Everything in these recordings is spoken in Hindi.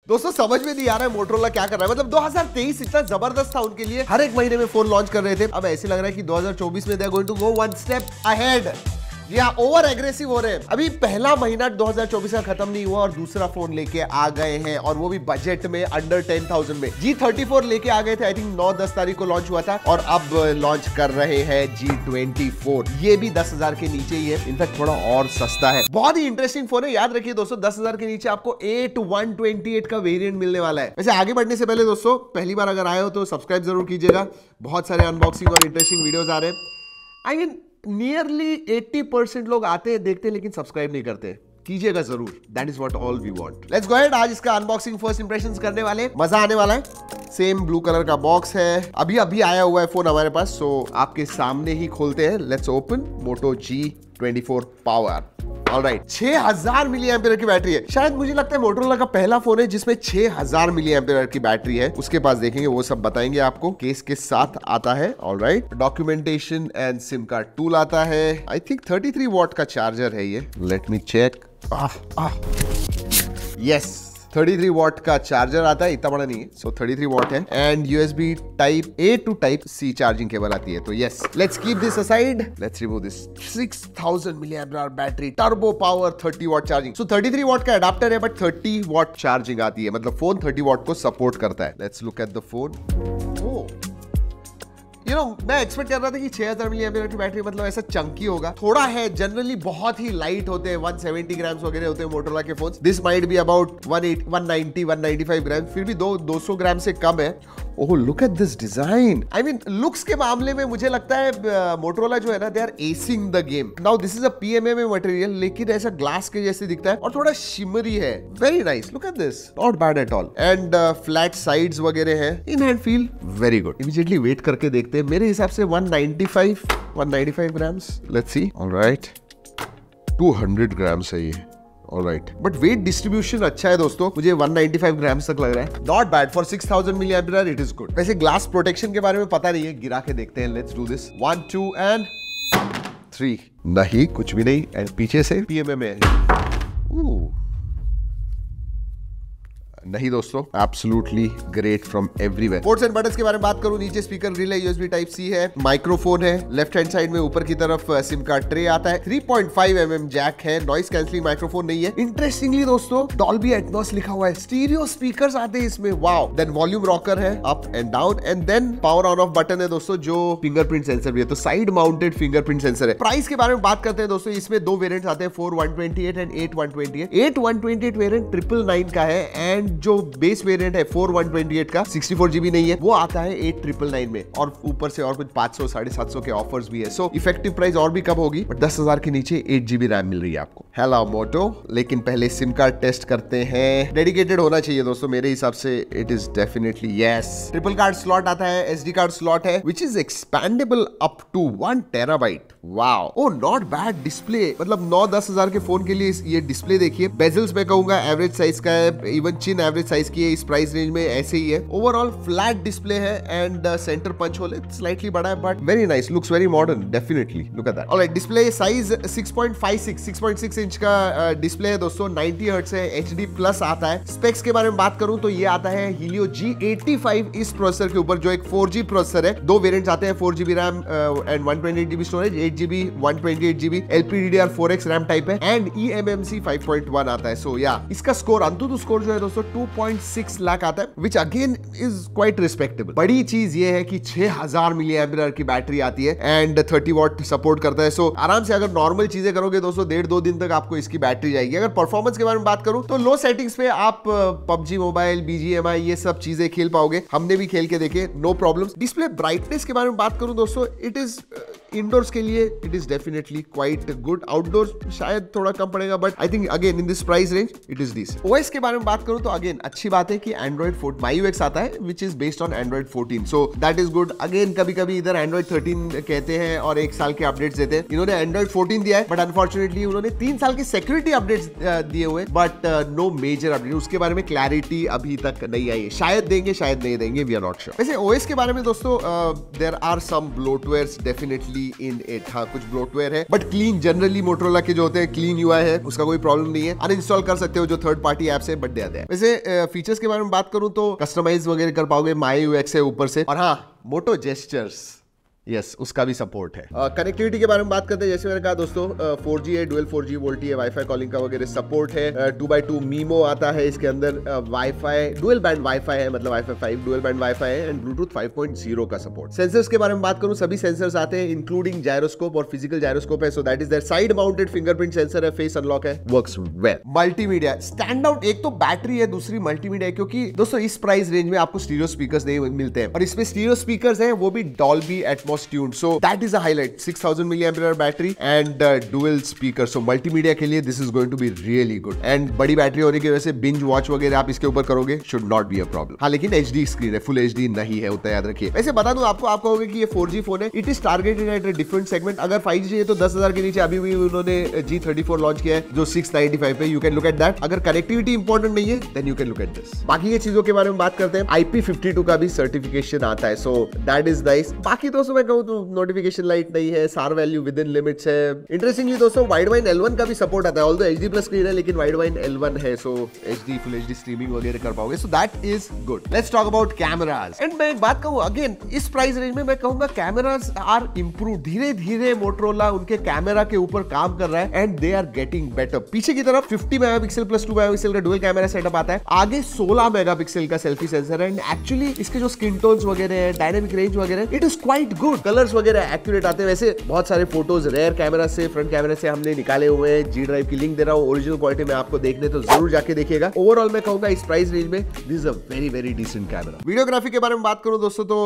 दोस्तों समझ में नहीं आ रहा है मोटरोला क्या कर रहा है। मतलब 2023 इतना जबरदस्त था उनके लिए, हर एक महीने में फोन लॉन्च कर रहे थे। अब ऐसे लग रहा है कि 2024 में they are going to go one step ahead, या ओवर एग्रेसिव हो रहे हैं। अभी पहला महीना 2024 का खत्म नहीं हुआ और दूसरा फोन लेके आ गए हैं, और वो भी बजट में अंडर 10,000 में। G34 लेके आ गए थे, आई थिंक 9-10 तारीख को लॉन्च हुआ था, और अब लॉन्च कर रहे हैं G24। ये भी 10,000 के नीचे ही है, इनफैक्ट थोड़ा और सस्ता है। बहुत ही इंटरेस्टिंग फोन है। याद रखिए दोस्तों, 10,000 के नीचे आपको 8128 का वेरिएंट मिलने वाला है। वैसे आगे बढ़ने से पहले दोस्तों, पहली बार अगर आए हो तो सब्सक्राइब जरूर कीजिएगा। बहुत सारे अनबॉक्सिंग और इंटरेस्टिंग वीडियोस आ रहे हैं। आई मीन नियरली 80% लोग आते हैं, देखते हैं, लेकिन सब्सक्राइब नहीं करते। कीजिएगा जरूर, that is what all we want. Let's go ahead. आज इसका अनबॉक्सिंग फर्स्ट इंप्रेशंस करने वाले, मजा आने वाला है। सेम ब्लू कलर का बॉक्स है, अभी आया हुआ है फोन हमारे पास, सो आपके सामने ही खोलते हैं। Let's open Moto G24 power. Alright, 6000 milli ampere की बैटरी है। शायद मुझे लगता है मोटोरोला का पहला फोन है जिसमें 6000 मिली एम्पियर की बैटरी है। उसके पास देखेंगे, वो सब बताएंगे आपको। केस के साथ आता है। Alright, documentation and SIM card tool आता है। आई थिंक 33 वॉट का चार्जर है ये। Let me check. Yes, 33 watt का चार्जर आता है, इतना बड़ा नहीं है, सो 33 वॉट है। And USB type A to type C charging cable आती है। तो yes, let's keep this aside, let's remove this. 6000 mAh battery, turbo power, 30 watt charging. So 33 watt का अडाप्टर है, बट 30 वॉट चार्जिंग आती है, मतलब फोन 30 वॉट को सपोर्ट करता है। Let's look at the phone. मैं एक्सपेक्ट कर रहा था कि 6000 मिली एम्पियर की बैटरी मतलब ऐसा चंकी होगा, थोड़ा है। जनरली बहुत ही लाइट होते हैं, 170 ग्राम्स वगैरह होते हैं मोटोरोला के phones. This might be about 195 gram, फिर भी 200 ग्राम से कम है। Oh, look at this design. I mean looks के मामले में मुझे लगता है मोटोरोला जो है ना, they are acing the game. Now this is a PMMA material, लेकिन ऐसा ग्लास के जैसे दिखता है और थोड़ा शिमरी है। Very nice, look at this, not bad at all. And flat sides वगैरह है। In hand feel very good. Immediately weight करके देखते हैं। मेरे हिसाब से 195 grams. Let's see. Alright, 200 grams है ये। ऑलराइट, बट वेट डिस्ट्रीब्यूशन अच्छा है दोस्तों, मुझे 195 ग्राम्स तक लग रहा है। Not bad for 6000 milli ampere, it is good. वैसे ग्लास प्रोटेक्शन के बारे में पता नहीं है, गिरा के देखते हैं। Let's do this. 1 2 एंड 3। नहीं, कुछ भी नहीं। एंड पीछे से PMMA नहीं दोस्तों, absolutely great from everywhere. Ports and buttons के बारे में बात करूं, नीचे स्पीकर ग्रिल है, USB टाइप C है, माइक्रोफोन है, लेफ्ट हैंड साइड में ऊपर की तरफ सिम कार्ड ट्रे आता है, 3.5 mm जैक है, नॉइस कैंसलिंग माइक्रोफोन नहीं है। इंटरेस्टिंगली दोस्तों, डॉल्बी एटमॉस लिखा हुआ है, स्टीरियो स्पीकर्स आते हैं इसमें। वाओ। देन वॉल्यूम रॉकर है, up and down, and then power on off button है दोस्तों, जो फिंगरप्रिंट सेंसर भी है, तो साइड माउंटेड फिंगरप्रिंट सेंसर है। प्राइस के बारे में बात करते हैं दोस्तों, इसमें दो वेरिएंट्स आते हैं, 4128 एंड 8128। 8128 वेरिएंट 999 का है, एंड जो बेस वेरिएंट है 4128 का 64 GB नहीं है, वो आता है 8999 में, और ऊपर से और कुछ 500 750 के ऑफर्स भी है। सो इफेक्टिव प्राइस और भी कम होगी, बट 10,000 के नीचे 8 GB रैम मिल रही है आपको। हेलो मोटो। लेकिन पहले सिम कार्ड टेस्ट करते हैं। डेडिकेटेड होना चाहिए दोस्तों मेरे हिसाब से। It is definitely yes. Triple card slot आता है, SD कार्ड स्लॉट है, which is expandable up to 1 TB। Wow, oh not bad display. मतलब 9-10 हजार के फोन के लिए ये डिस्प्ले देखिए। बेजल्स मैं कहूंगा एवरेज साइज का है, इवन चिन एवरेज साइज की है, इस प्राइस रेंज में ऐसे ही है। ओवरऑल फ्लैट डिस्प्ले है, and centre punch hole slightly बड़ा है, but very nice, looks very modern, definitely look at that. Alright, display size 6.6 inch का डिस्प्ले है दोस्तों, 90 हर्ट्ज है, HD प्लस आता है। स्पेक्स के बारे में बात करूं तो ये आता है Helio G85 इस प्रोसेसर के ऊपर, जो एक 4G प्रोसेसर है। दो वेरिएंट्स आते हैं, 4GB RAM and 128GB storage, 8GB 128GB LPDDR4X RAM type है, एंड eMMC 5.1 आता है। सो या इसका स्कोर, अंतुतु स्कोर जो है दोस्तों 2.6 लाख आता है, which again is quite respectable. बड़ी चीज ये है कि 6000 मिली एम्पियर की बैटरी आती है, एंड 30 वॉट सपोर्ट करता है। सो आराम से अगर नॉर्मल चीजें करोगे दोस्तों, 1.5-2 दिन तक आपको इसकी बैटरी जाएगी। अगर परफॉर्मेंस के बारे में बात करूं तो लो सेटिंग्स पे आप PUBG मोबाइल, BGMI ये सब चीजें खेल पाओगे। हमने भी खेल के देखे, नो प्रॉब्लम्स। डिस्प्ले ब्राइटनेस के बारे में बात करूं दोस्तों, इट इज इंडोर्स के लिए it is definitely quite good. Outdoors शायद थोड़ा कम पड़ेगा, but I think again in this price range it is this. OS के बारे में बात करूं तो अगेन अच्छी बात है कि Android 14 MyUX आता है, which is based on Android 14, so that is good. Again कभी कभी इधर Android 13 कहते हैं और 1 साल के अपडेट्स देते हैं। इन्होंने Android 14 दिया है, बट अनफॉर्चुनेटली उन्होंने 3 साल के सिक्योरिटी अपडेट्स दिए हुए, बट नो मेजर अपडेट। उसके बारे में क्लैरिटी अभी तक नहीं आई है, शायद देंगे शायद नहीं देंगे, वी आर नॉट श्योर। वैसे OS के बारे में दोस्तों there are some bloatwares definitely in it. हाँ, कुछ ब्लोटवेयर है, बट क्लीन, जनरली मोटोरोला के जो होते हैं क्लीन UI है, उसका कोई प्रॉब्लम नहीं है। अनइंस्टॉल कर सकते हो जो थर्ड पार्टी एप्स है, बट दे आते हैं। वैसे वैसे फीचर्स के बारे में बात करूं तो कस्टमाइज वगैरह कर पाओगे, MyUX है ऊपर से, और हाँ मोटो जेस्चर्स, यस उसका भी सपोर्ट है। कनेक्टिविटी के बारे में बात करते हैं, जैसे मैंने कहा दोस्तों 4G है, डुअल 4G वोल्टी है, वाईफाई कॉलिंग का वगैरह सपोर्ट है, 2x2 मीमो आता है इसके अंदर, वाईफाई डुअल बैंड वाईफाई है, मतलब वाईफाई 5 डुअल बैंड वाईफाई है, एंड ब्लूटूथ 5.0 का सपोर्ट। सेंसर्स के बारे में बात करूं, सभी सेंसर्स आते हैं इंक्लूडिंग जायरोस्कोप और फिजिकल जायरोस्कोप है, so that is there. Side mounted fingerprint sensor है, फेस अनलॉक है, works well. Multimedia stand out, एक तो बैटरी है, दूसरी मल्टीमीडिया, क्योंकि दोस्तों इस प्राइस रेंज में आपको स्टीरियो स्पीकर्स नहीं मिलते हैं, और इसमें स्टीरियो स्पीकर्स हैं वो भी Dolby Atmos tuned, so that is a highlight. 6000 mAh battery and dual speaker, so multimedia के लिए this is going to be really good. And बड़ी बैटरी होने की वजह से बिंज वॉच वगैरह आप इसके ऊपर करोगे, should not be a problem. हाँ लेकिन HD स्क्रीन है, फुल HD नहीं है, उतना याद रखिए। वैसे बता दूं आपको, आप कहोगे कि ये 4G फोन है, it is targeted at a different segment. अगर 5G चाहिए तो 10,000 के नीचे अभी भी उन्होंने G34 लॉन्च किया है जो 695 पे, you can look at that. अगर कनेक्टिविटी इंपॉर्टेंट नहीं है then you can look at this. बाकी ये चीजों के बारे में बात करते हैं, IP52 का भी सर्टिफिकेशन आता है, सो दैट इज नाइस। बाकी दोस्तों मैं कहूं तो नोटिफिकेशन लाइट नहीं है, सार वैल्यू विद इन लिमिट्स है। इंटरेस्टिंगली दोस्तों वाइड वाइन L1 का भी सपोर्ट आता है, ऑल्दो HD+ स्क्रीन है लेकिन वाइड वाइन L1 है, सो HD फुल HD स्ट्रीमिंग वगैरह कर पाओगे, सो that is good. Let's talk about cameras. And मैं एक बात कहूं अगेन, इस प्राइस रेंज में मैं कहूंगा कैमरास आर इंप्रूव, धीरे धीरे मोटरोला उनके कैमरा के ऊपर काम कर रहा है and they are getting better. पीछे की तरफ 50 मेगापिक्सल प्लस 2 मेगापिक्सल का डुअल कैमरा सेटअप आता है, आगे 16 मेगापिक्सल का सेल्फी सेंसर है, एंड एक्चुअली इसके जो स्किन टोन्स वगैरह है, डायनामिक रेंज वगैरह, it is quite good. Colours वगैरह एक्यूरेट आते हैं। वैसे बहुत सारे फोटोज रेयर कैमरा से, फ्रंट कैमरा से हमने निकाले हुए हैं, G ड्राइव की लिंक दे रहा हूं, ओरिजिनल क्वालिटी में आपको देखने तो जरूर जाके देखिएगा। ओवरऑल मैं कहूंगा इस प्राइस रेंज में this is a very very decent camera. Videography के बारे में बात करूं दोस्तों तो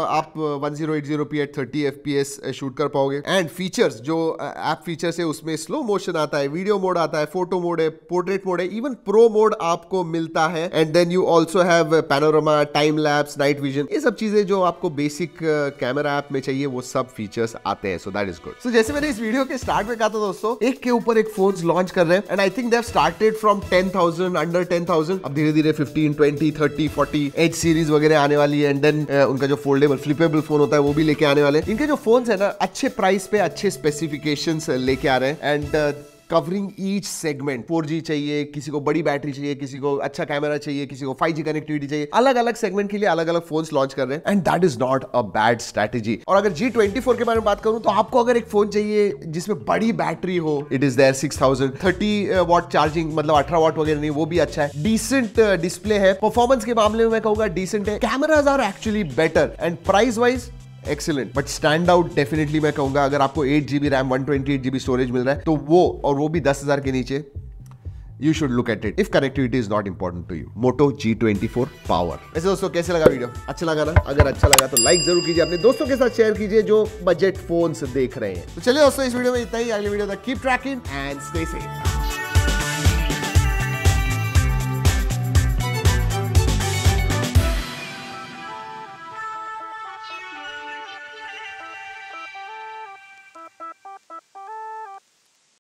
आप 1080p at 30 FPS शूट कर पाओगे, एंड फीचर्स जो ऐप फीचर्स है उसमें स्लो मोशन आता है, वीडियो मोड आता है, फोटो मोड है, पोर्ट्रेट मोड है, इवन प्रो मोड आपको मिलता है, and then you also have panorama, time lapse, night vision, ये सब चीजें जो आपको बेसिक कैमरा ऐप में चाहिए वो सब फीचर्स आते हैं, सो दैट इज गुड। सो जैसे मैंने इस वीडियो के स्टार्ट में कहा था दोस्तों, एक के ऊपर एक फोन्स लॉन्च कर रहे हैं, and I think they have started from 10,000, under 10,000, अब धीरे धीरे 15, 20, 30, 40 एज सीरीज वगैरह आने वाली है, एंड देन उनका जो फोल्डेबल फ्लिपेबल फोन होता है वो भी लेके आने वाले हैं। इनके जो फोन्स है ना अच्छे प्राइस पे अच्छे स्पेसिफिकेशंस लेके आ रहे हैं, and covering each segment. 4G चाहिए, किसी को बड़ी बैटरी चाहिए, किसी को अच्छा कैमरा चाहिए, किसी को 5G कनेक्टिविटी चाहिए, अलग अलग सेगमेंट के लिए अलग अलग फोन्स लॉन्च कर रहे हैं, and that is not a bad strategy. और अगर G24 के बारे में बात करूं तो आपको अगर एक फोन चाहिए जिसमें बड़ी बैटरी हो, it is there 6000, 30 watt charging, मतलब 18 वॉट वगैरह नहीं, वो भी अच्छा है, डिसेंट डिस्प्ले है, परफॉर्मेंस के मामले में मैं कहूंगा डिसेंट है, cameras are actually better, and price wise excellent. But stand out definitely मैं कहूंगा अगर आपको 8GB रैम 128GB स्टोरेज मिल रहा है तो वो भी 10,000 के नीचे, you should look at it if connectivity is not important to you. Moto G24 Power। ऐसे दोस्तों कैसे लगा वीडियो? अच्छा लगा ना? अगर अच्छा लगा तो लाइक जरूर कीजिए, अपने दोस्तों के साथ शेयर कीजिए जो बजट फोन्स देख रहे हैं। तो चलिए दोस्तों इस वीडियो में इतना ही, अगले वीडियो तक keep trekking and stay safe.